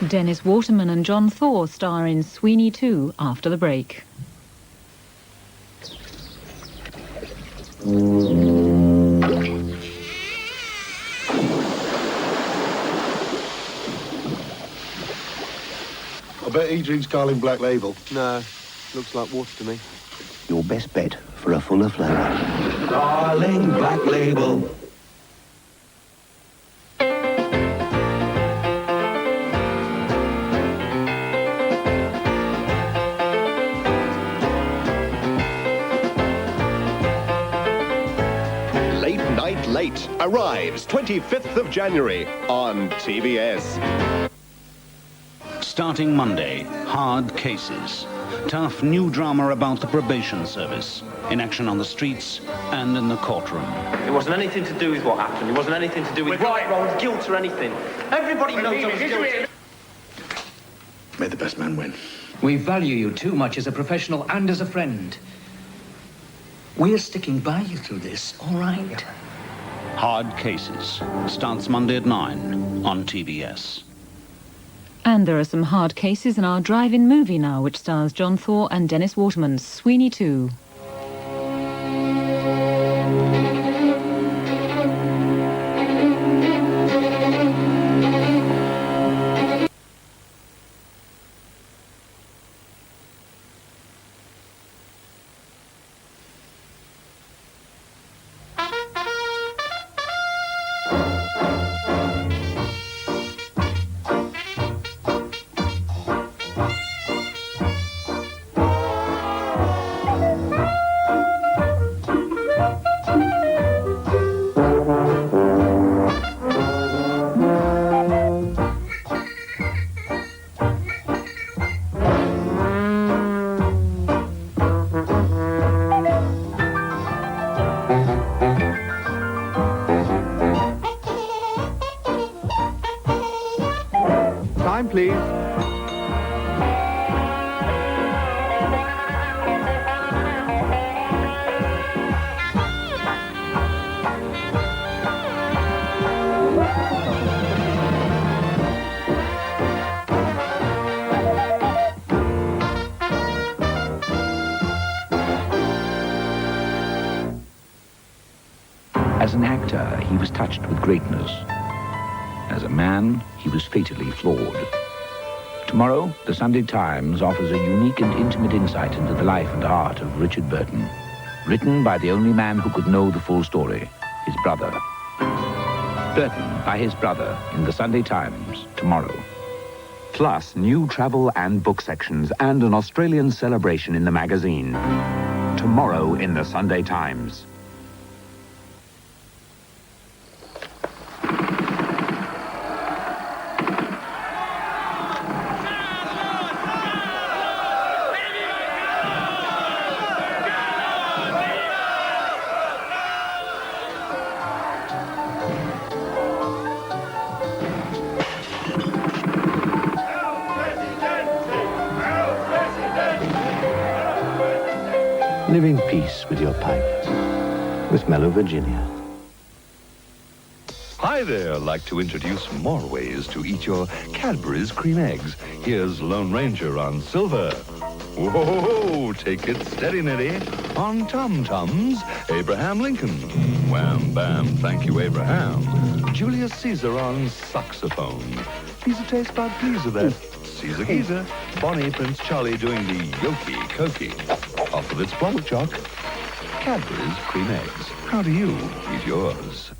Dennis Waterman and John Thaw star in Sweeney 2 after the break. I bet he drinks Carling Black Label. No, looks like water to me. Your best bet for a fuller flavour. Carling Black Label. Late Night Late arrives 25th of January on TVS. Starting Monday, Hard Cases. Tough new drama about the probation service. In action on the streets and in the courtroom. It wasn't anything to do with what happened. It wasn't anything to do with right, wrong, guilt or anything. Everybody knows I was guilty. May the best man win. We value you too much as a professional and as a friend. We're sticking by you through this, all right? Hard Cases. Starts Monday at 9 on TVS. And there are some hard cases in our drive-in movie now, which stars John Thaw and Dennis Waterman, Sweeney 2. Time, please. As an actor, he was touched with greatness. As a man, he was fatally flawed. Tomorrow, the Sunday Times offers a unique and intimate insight into the life and art of Richard Burton. Written by the only man who could know the full story, his brother. Burton by his brother in the Sunday Times tomorrow. Plus, new travel and book sections and an Australian celebration in the magazine. Tomorrow in the Sunday Times. Live in peace with your pipe. With Mellow Virginia. Hi there, like to introduce more ways to eat your Cadbury's cream eggs. Here's Lone Ranger on Silver. Whoa, take it steady, Neddy. On Tom Tums, Abraham Lincoln. Wham, bam, thank you, Abraham. Julius Caesar on saxophone. He's a taste bud pleaser there. Caesar Geezer. Bonnie Prince Charlie doing the Yoki Koki. Off of its block jock. Cadbury's cream eggs. How do you eat yours?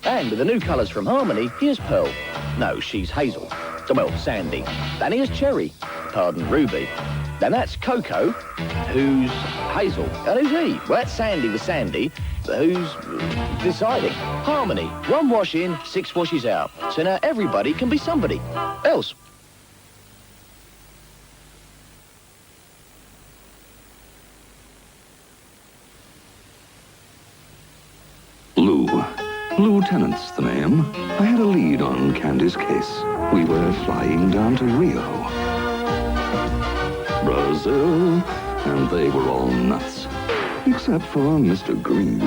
And with the new colours from Harmony, here's Pearl. No, she's Hazel. Well, Sandy. Then here's Cherry. Pardon, Ruby. Then that's Coco, who's Hazel. And who's he? Well, that's Sandy with Sandy, who's deciding. Harmony. 1 wash in, 6 washes out. So now everybody can be somebody else. Blue. Lieutenant's the name. I had a lead on Candy's case. We were flying down to Rio, Brazil, and they were all nuts. Except for Mr. Green.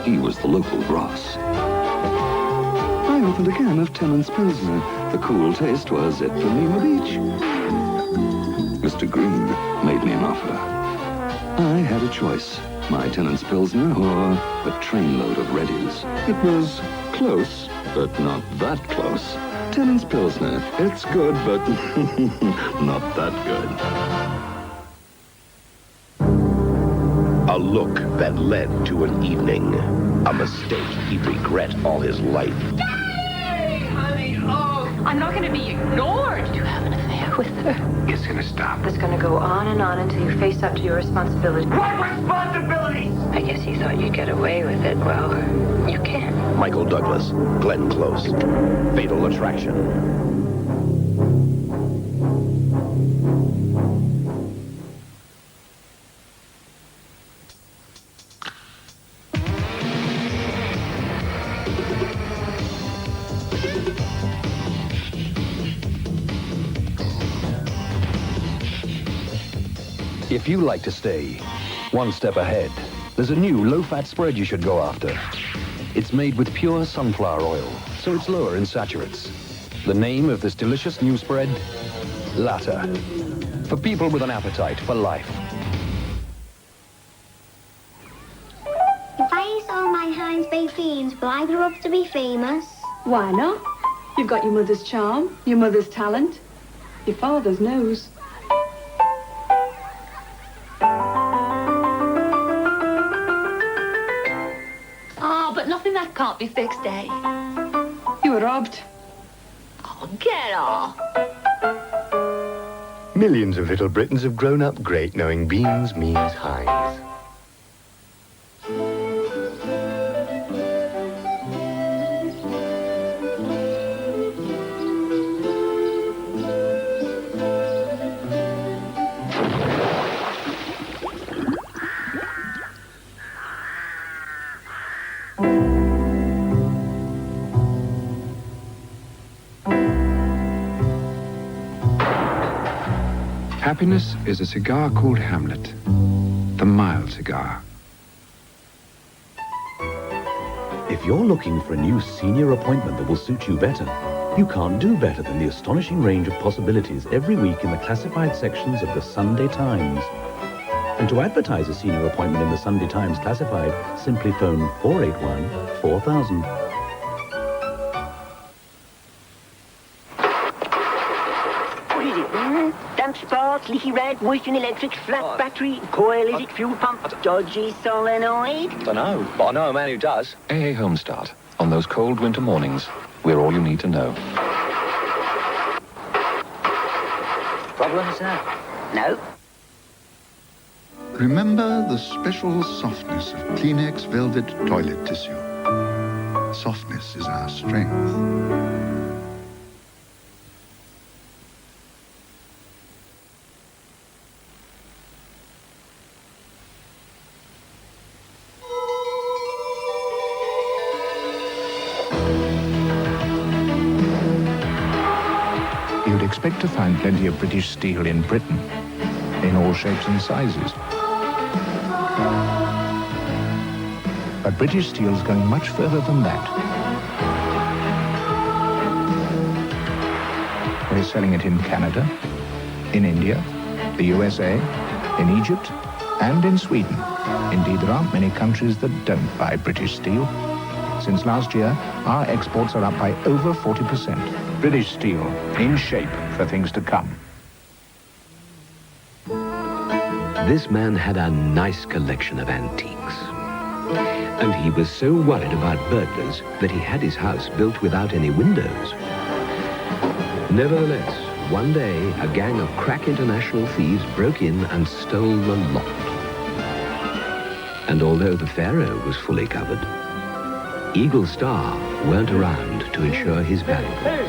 He was the local Ross. I opened a can of Tennant's Pilsner The cool taste was it for Lima Beach. Mr. Green made me an offer. I had a choice. My Tennant's Pilsner or a trainload of Reddies. It was close, but not that close. Tennant's Pilsner. It's good, but not that good. A look that led to an evening. A mistake he'd regret all his life. Honey, I'm not going to be ignored. You have an affair with her. It's going to stop. It's going to go on and on until you face up to your responsibilities. What responsibilities? I guess you thought you'd get away with it. Well, you can't. Michael Douglas, Glenn Close, Fatal Attraction. If you like to stay one step ahead, there's a new low-fat spread you should go after. It's made with pure sunflower oil, so it's lower in saturates. The name of this delicious new spread? Latta. For people with an appetite for life. If I use all my Heinz baked beans, will I grow up to be famous? Why not? You've got your mother's charm, your mother's talent, your father's nose. Nothing that can't be fixed, eh? You were robbed. Oh, get off. Millions of little Britons have grown up great knowing beans means Heinz. Happiness is a cigar called Hamlet, the mild cigar. If you're looking for a new senior appointment that will suit you better, you can't do better than the astonishing range of possibilities every week in the classified sections of the Sunday Times. And to advertise a senior appointment in the Sunday Times Classified, simply phone 481-4000. Sparks, leaky red, moisture in electrics, flat battery, coil, is it fuel pump, dodgy solenoid? Dunno, but I know a man who does. AA Home Start. On those cold winter mornings, we're all you need to know. Problem, sir? No. Remember the special softness of Kleenex velvet toilet tissue. Softness is our strength. Expect to find plenty of British steel in Britain, in all shapes and sizes. But British steel's going much further than that. We're selling it in Canada, in India, the USA, in Egypt, and in Sweden. Indeed, there aren't many countries that don't buy British steel. Since last year, our exports are up by over 40%. British steel, in shape for things to come. This man had a nice collection of antiques. And he was so worried about burglars that he had his house built without any windows. Nevertheless, one day, a gang of crack international thieves broke in and stole the lot. And although the Pharaoh was fully covered, Eagle Star weren't around to ensure his value.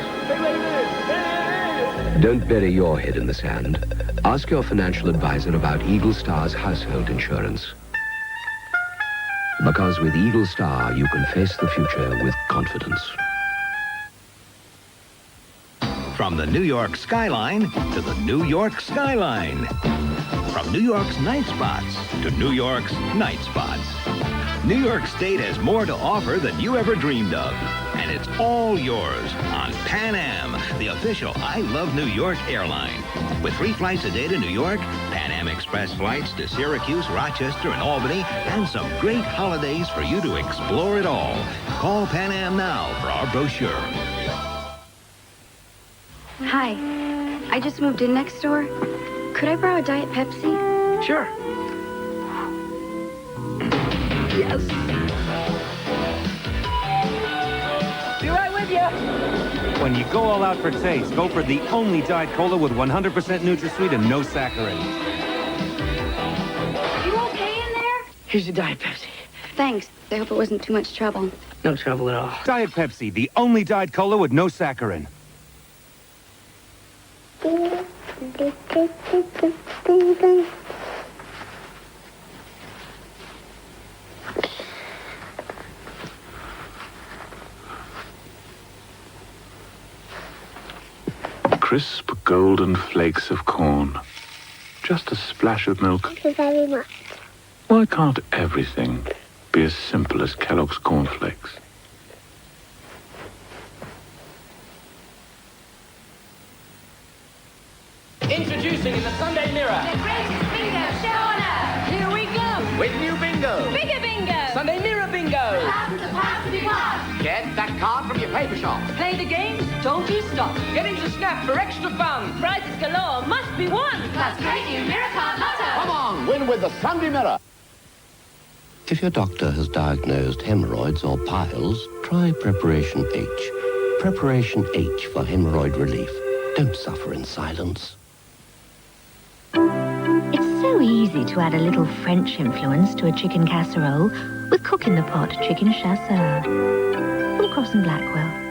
Don't bury your head in the sand. Ask your financial advisor about Eagle Star's household insurance. Because with Eagle Star, you can face the future with confidence. From the New York skyline to the New York skyline. From New York's night spots to New York's night spots. New York State has more to offer than you ever dreamed of. And and it's all yours on Pan Am, the official I Love New York airline. With 3 flights a day to New York, Pan Am Express flights to Syracuse, Rochester, and Albany, and some great holidays for you to explore it all. Call Pan Am now for our brochure. Hi. I just moved in next door. Could I borrow a Diet Pepsi? Sure. Yes. Be right with you. When you go all out for taste, go for the only Diet Cola with 100% NutraSweet and no saccharin. You okay in there? Here's your Diet Pepsi. Thanks. I hope it wasn't too much trouble. No trouble at all. Diet Pepsi, the only Diet Cola with no saccharin. Crisp golden flakes of corn. Just a splash of milk. Thank you very much. Why can't everything be as simple as Kellogg's cornflakes? Introducing in the Sunday Mirror. The greatest bingo show on earth. Here we go. With new bingo. Bigger bingo. Sunday Mirror bingo. Thousands of pounds to be won. Get that card from your paper shop. Play the games. Don't you stop. Get into Snap for extra fun. Prizes galore must be won. That's great new Mirror Card Lotto. Come on, win with the Sunday Mirror. If your doctor has diagnosed hemorrhoids or piles, try Preparation H. Preparation H for hemorrhoid relief. Don't suffer in silence. It's so easy to add a little French influence to a chicken casserole with Cook in the Pot chicken chasseur from Cross and Blackwell.